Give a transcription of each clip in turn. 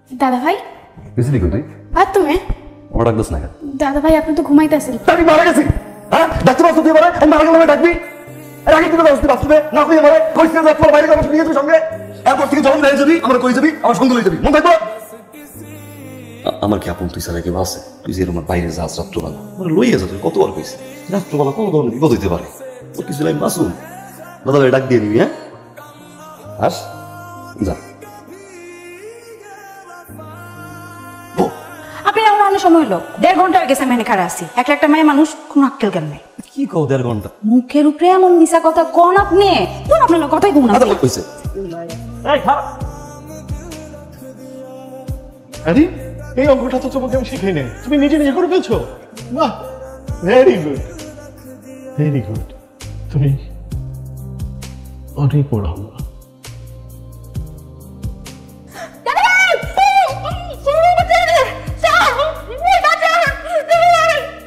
দাদা ভাই বেশি তুই আর তুমি আমার ডাকদোস না দাদা ভাই আপনি তো ঘুমাইতেছেন। আমি মারা গেছি। হ্যাঁ ডাকতে পারছো তুই মারা? আমি মারা গেলাম ডাকবি? এর আগে তুমি বাঁচতে বাঁচবে না কই মারে কইছিস না তোর বাইরে আমার নিয়ে তুই সঙ্গে এরপর থেকে যখন দেয় যাবি আমার কই যাবি আমার সঙ্গে লই যাবি মন থাকবো। আমার কি আপন তুই সারা কি ভাসে তুই যে আমার বাইরে যাস রাত্রবেলা আমার লইয়া যা তুই কতবার কইছিস রাত্রবেলা কত ধরনের বিপদ হইতে পারে ও কিছু আমি মাসুম দাদা ভাই ডাক দিয়ে নিবি। হ্যাঁ আস যা আপনি এমন অনেক সময় হলো 1.5 ঘন্টা হয়ে গেছে আমি এখানে খাড়া আছি। একটা মেয়ে মানুষ কোন আক্কেল জ্ঞান নেই। কি কও 1.5 ঘন্টা মুখের উপরে এমন মিশা কথা কোন আপনি কোন আপনার কথাই কোন না কইছে আরে এই অঙ্কটা তো তোমাকে আমি শিখাই নাই, তুমি নিজে নিজে করে ফেলছো। বাহ, ভেরি গুড ভেরি গুড। তুমি অনেক বড় হলো।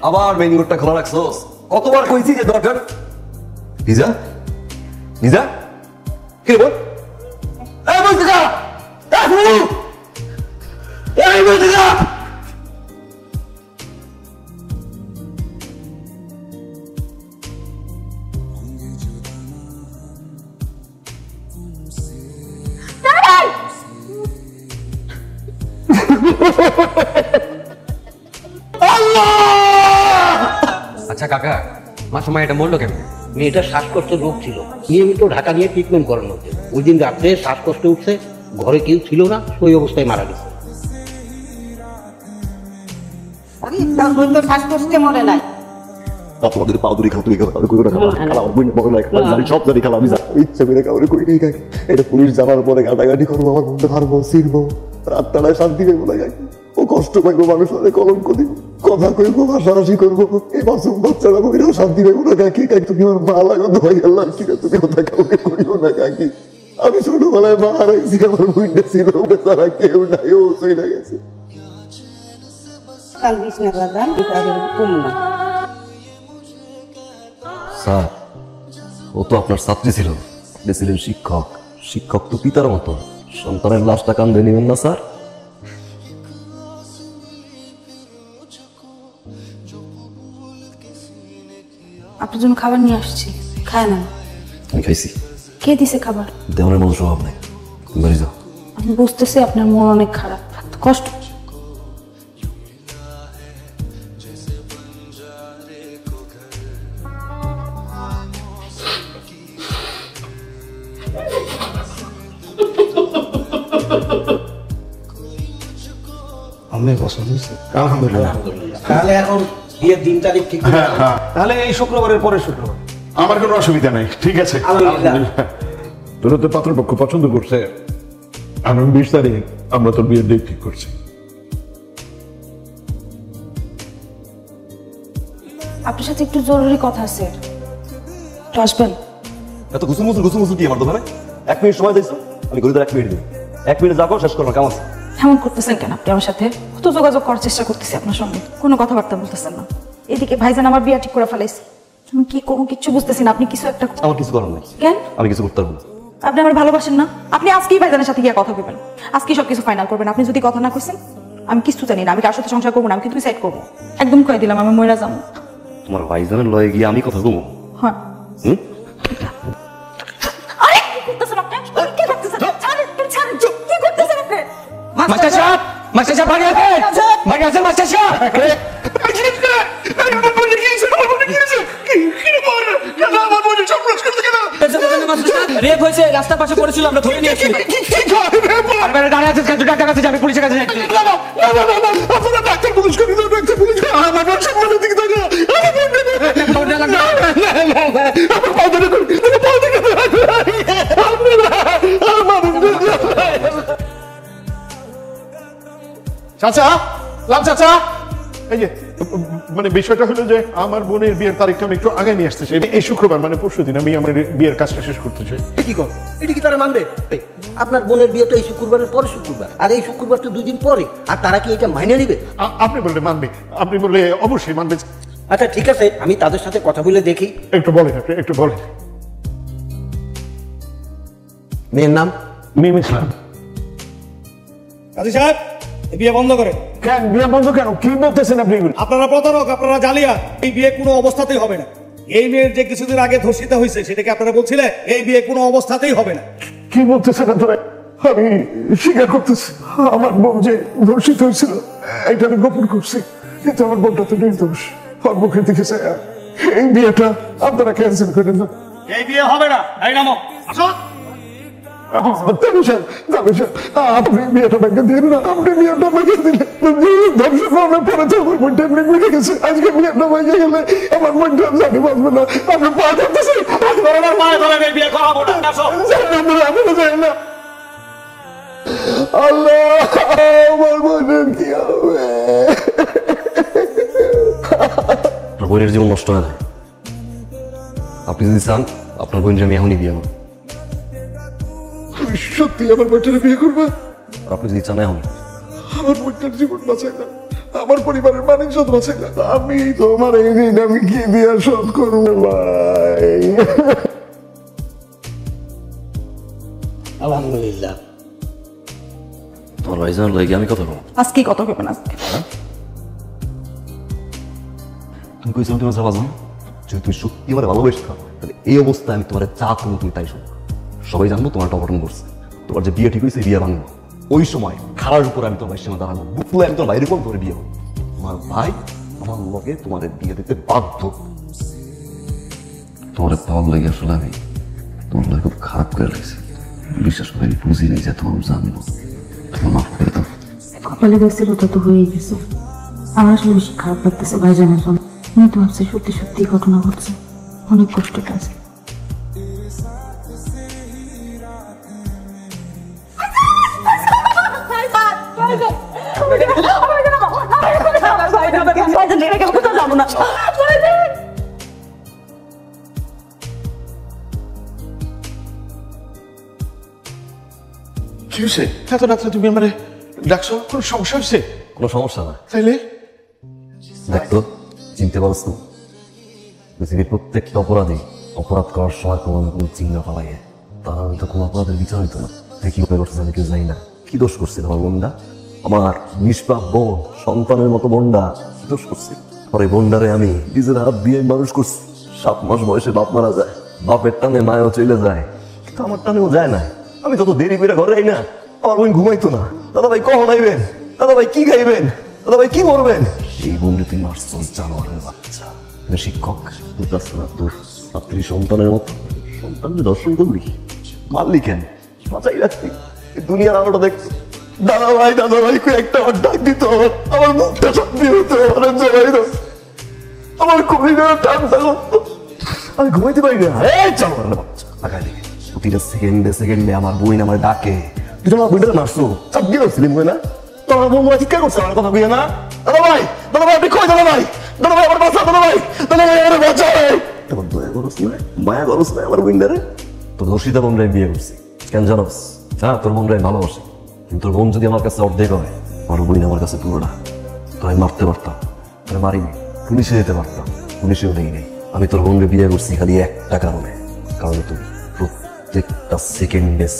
আবার মেইন গেটটা খোলা রাখছোস কতবার কইছি যে দরকার নিজা নিজা কে বল এই বল দেখা এই বল দেখা আচ্ছা কাকা আমার সময় এটা বললো কেন? মেয়েটার শ্বাসকষ্টের রোগ ছিল, নিয়মিত ঢাকা নিয়ে ট্রিটমেন্ট করানো হচ্ছে। ওই দিন রাত্রে শ্বাসকষ্ট উঠছে, ঘরে কেউ ছিল না, ওই অবস্থায় মারা গেছে। শ্বাসকষ্টে মরে নাই। আপনাদের পাউদুরি খাও তুমি খালা বই বড় লাইক সব জানি খালা আমি ইচ্ছা করে কাউরে কই নেই কাকি এটা পুলিশ জানার পরে গাটাগাটি করবো আমার মনটা হারবো ছিড়বো রাতটালায় শান্তি পাইবো না কাকি ও কষ্ট পাইবো মানুষ হলে কলঙ্ক দিব কথা কইবো হাসাহাসি করবো এই মাসুম বাচ্চারা বইরেও শান্তি পাইবো না কাকি কাকি তুমি আমার মা লাগো ভাই আল্লাহ কি তুমি কথা কাউকে কইবো না কাকি আমি ছোটবেলায় মা হারাইছি আমার বইটা ছিল বেচারা কেউ নাই ও চলে গেছে কাল বিছনা বাদাম এটা কমনা স্যার ও তো আপনার ছাত্রী ছিল আপনি ছিলেন শিক্ষক শিক্ষক তো পিতার মতো সন্তানের লাশটা কান্দে নেবেন না স্যার আপনার জন্য খাবার নিয়ে আসছি, খায় না। আমি খাইছি কে দিছে খাবার? দেওয়ানের মানুষ অভাব নাই বাড়ি যাও আমি বুঝতেছি আপনার মন অনেক খারাপ, কষ্ট। আমি পছন্দ হয়েছে আলহামদুলিল্লাহ। তাহলে এখন বিয়ের দিন তারিখ ঠিক তাহলে এই শুক্রবারের পরে শুক্রবার আমার কোনো অসুবিধা নেই, ঠিক আছে। তোরা তো পাত্রপক্ষ পছন্দ করছে, আগামী 20 তারিখ আমরা তোর বিয়ের ডেট ঠিক করছি। আপনার সাথে একটু জরুরি কথা আছে, একটু আসবেন? এত ঘুসুমুসু কি আমার দোকানে 1 মিনিট সময় দিয়েছো আমি ঘড়ি ধরে 1 মিনিট দিই 1 মিনিট যাবো শেষ করবো কাম আছে এমন করতেছেন কেন আপনি আমার সাথে? কত যোগাযোগ করার চেষ্টা করতেছি আপনার সঙ্গে, কোনো কথাবার্তা বলতেছেন না। এদিকে ভাইজান আমার বিয়া ঠিক করে ফেলাইছে, আমি কি করবো কিচ্ছু বুঝতেছি না। আপনি কিছু একটা আমার কিছু করার নাই কেন? আমি কিছু করতে পারবো না আপনি আমার ভালোবাসেন না? আপনি আজকেই ভাইজানের সাথে গিয়ে কথা বলবেন, আজকেই সবকিছু ফাইনাল করবেন। আপনি যদি কথা না কইছেন আমি কিছু জানি না, আমি কার সাথে সংসার করবো না, আমি কিন্তু ডিসাইড করবো। একদম কয়ে দিলাম আমি মইরা যাবো। তোমার ভাইজানের লয়ে গিয়ে আমি কথা বলবো? হ্যাঁ। আরে কি করতেছেন আপনি? কি করতেছেন? ছাড়েন, ছাড়েন, কি করতেছেন আপনি? মাস্টার সাহেব বাড়ি আছেন? বাড়ি আছেন মাস্টার সাহেব? রেপ হয়েছে, রাস্তার পাশে পড়েছিল, আমরা ধরে নিয়েছি। দাঁড়িয়ে আছে ডাক্তার কাছে যাবে, পুলিশের কাছে যাচ্ছে। চাচা, লাল চাচা, এই যে মানে বিষয়টা হলো যে আমার বোনের বিয়ের তারিখটা আমি একটু আগে নিয়ে আসতে চাই। এই শুক্রবার মানে পরশুদিন আমি আমার বিয়ের কাজটা শেষ করতে চাই। কি কর, এটা কি তারা মানবে? আপনার বোনের বিয়ে তো এই শুক্রবারের পরে শুক্রবার, আর এই শুক্রবার তো 2 দিন পরে, আর তারা কি এটা মাইনে নিবে? আপনি বললে মানবে, আপনি বললে অবশ্যই মানবে। আচ্ছা ঠিক আছে, আমি তাদের সাথে কথা বলে দেখি। একটু বলেন, আপনি একটু বলেন। মেয়ের নাম? মিম ইসলাম। কাজী সাহেব এই বিয়ে বন্ধ করে। কেন বিয়ে বন্ধ কেন? কি বলতেছেন আপনি এগুলো? আপনারা প্রতারক, আপনারা জালিয়া। এই বিয়ে কোনো অবস্থাতেই হবে না। এই মেয়ের যে কিছুদিন আগে ধর্ষিত হয়েছে সেটাকে আপনারা বলছিলেন, এই বিয়ে কোনো অবস্থাতেই হবে না। কি বলতেছেন আপনারা? আমি স্বীকার করতেছি, আমার বোন যে ধর্ষিত হয়েছিল এটা আমি গোপন করছি, কিন্তু আমার বোনটা তো নির্দোষ। ওর মুখের দিকে চাই এই বিয়েটা আপনারা ক্যান্সেল করে দেন। এই বিয়ে হবে না। এই নামো, আসো। আপনি বিয়েটা ব্যাংকে দিন না, আপনি বিয়েটা ব্যাংকে দিলে ধর্ষণ হওয়ার পরে তো আমার বোনটা এমনি মিলে গেছে। আজকে বিয়েটা ব্যাংকে গেলে আমার বোনটা জানি বাঁচবে না। আপনি পা ধরতেছি, মায়ের ধরে এই বিয়ে করাবো না। আসো। আমরা যাই না। আল্লাহ, আমার বোনের কি হবে? আপনার বোনের জীবন নষ্ট হয় না। আপনি যদি চান আপনার বোনকে আমি এখনই বিয়ে করবো। সত্যি আমার বোনটাকে বিয়ে করবে? আর আপনি যদি চান এখন আমার বোনটার জীবন বাঁচাই না, আমার পরিবারের মানুষ শোধ বাঁচাই না, আমি তোমার এই ঋণ আমি কি দিয়ে শোধ করবো ভাই? আলহামদুলিল্লাহ। তোমার ভাইজান লাগে আমি কথা বলবো। আজকেই কথা কইবেন আজকে। তুমি কইছো তোমার যাওয়া যান, যদি তুমি সত্যি আমার ভালোবেসে থাকো তাহলে এই অবস্থায় আমি তোমার যা করবো তুমি তাই শোনো। সবাই জানবো তোমার একটা অঘটন করছে, তোমার যে বিয়ে ঠিক হয়েছে বিয়ে ভাঙবো। ওই সময় খাড়ার উপর আমি তোমার ভাইয়ের সঙ্গে দাঁড়াবো, বুকলে আমি তোমার বাইরে কোন করে বিয়ে হবো। তোমার ভাই আমার লোকে তোমার বিয়ে দিতে বাধ্য। তোমার পাওয়ার লাগে আসলে আমি তোমার লাগে খুব খারাপ করে লাগছে। বিশ্বাস করে আমি বুঝি নাই যে তোমার জানবো। তোমার মাফ করে দাও। কপালে গেছিল তত হয়েই গেছে। আমার আসলে বেশি খারাপ লাগতেছে ভাইজানের জন্য। আমি তো ভাবছি সত্যি সত্যি ঘটনা ঘটছে, অনেক কষ্ট আছে। কি হয়েছে? এত রাত্রে তুমি আমার ডাকছো? কোনো সমস্যা হয়েছে? কোনো সমস্যা না। তাইলে দেখতো চিনতে পারছ না? পৃথিবীর প্রত্যেকটা অপরাধী অপরাধ করার সময় কোনো না কোনো চিহ্ন পালাই। তারা হয়তো কোনো অপরাধের বিচার হইতো না। কি উপায় করছে আমি কেউ জানি না। কি দোষ করছিল আমার বোনটা? আমার নিষ্পাপ বোন, সন্তানের মতো বোনটা কি দোষ করছে? পরে বোনটারে আমি নিজের হাত দিয়ে মানুষ করছি। 7 মাস বয়সে বাপ মারা যায়, বাপের টানে মায়ও চলে যায়, কিন্তু আমার টানেও যায় না। আমি তত দেরি করে ঘরে আই না, আমার বোন ঘুমাইতো না। দাদা ভাই কখন আইবেন? দাদা ভাই কি খাইবেন? দাদা ভাই কি করবেন? এই বোনকে তুই মারছ জানোয়ারের বাচ্চা। তুমি শিক্ষক, তোর কাছে না তোর ছাত্রী সন্তানের মতো সন্তানকে দর্শন করলি, মারলি কেন? বাঁচাই রাখতি, দুনিয়ার আলোটা দেখতো। দাদা ভাই একটা আমার ডাক দিত, আমার মুখটা শান্তি হতো, আমার জবাই আমার কবিরা টানটা করতো। আমি ঘুমাইতে পারি না। এই জানোয়ারের বাচ্চা আগায় দিকে প্রতিটা সেকেন্ডে আমার বই আমার ডাকে। তুই তো আমার বইটা মারছো, চাপ দিয়ে ছিলি মনে না? তোমার বোন চিৎকার করছে আমার কথা বুঝে না? দাদা ভাই আপনি কই? দাদা ভাই আমার বাঁচা, দাদা ভাই আমার বাঁচা। তখন দয়া করস না, মায়া করস না আমার বোনটারে? তোর দর্শিতা বোনরাই বিয়ে করছি কেন জানোস? হ্যাঁ, তোর বোনরাই ভালোবাসে, কিন্তু তোর বোন যদি আমার কাছে অর্ধেক হয়, আমার বোন আমার কাছে পুরোটা। তো আমি মারতে পারতাম, আমি মারিনি। পুলিশে যেতে পারতাম, পুলিশেও নেই নেই। আমি তোর বোনকে বিয়ে করছি খালি একটা কারণে, কারণ তুই প্রত্যেকটা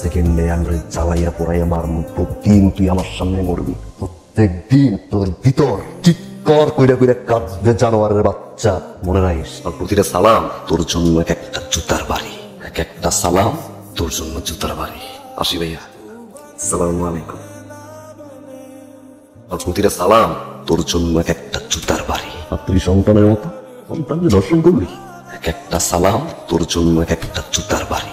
সেকেন্ডে আমরা জ্বালাইয়া পড়াইয়া মারবো। প্রতিদিন তুই আমার সামনে মরবি, প্রত্যেক দিন তোর ভিতর চিৎকার কইরা কাঁদবে জানোয়ারের বাচ্চা। মনে রাখিস, আর প্রতিটা সালাম তোর জন্য এক একটা জুতার বাড়ি, এক একটা সালাম তোর জন্য জুতার বাড়ি। আসি ভাইয়া, আসসালামু আলাইকুম। আর প্রতিটা সালাম তোর জন্য এক একটা জুতার বাড়ি। আর তুই সন্তানের মতো সন্তানকে দর্শন করবি, এক একটা সালাম তোর জন্য এক একটা জুতার বাড়ি।